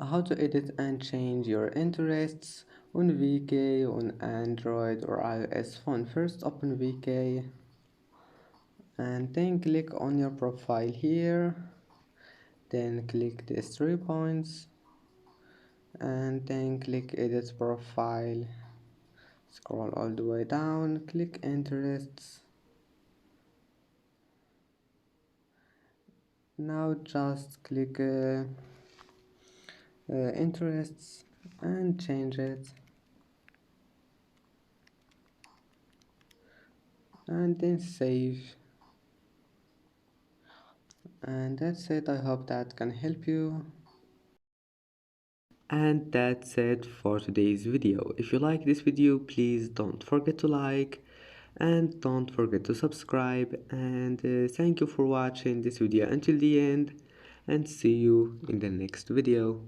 how to edit and change your interests on VK on Android or iOS phone. First open VK and then click on your profile here, then click these 3 points and then click edit profile, scroll all the way down, click interests. Now just click interests and change it and then save. And that's it. I hope that can help you. And that's it for today's video. If you like this video, please don't forget to like and don't forget to subscribe, and thank you for watching this video until the end, and see you in the next video.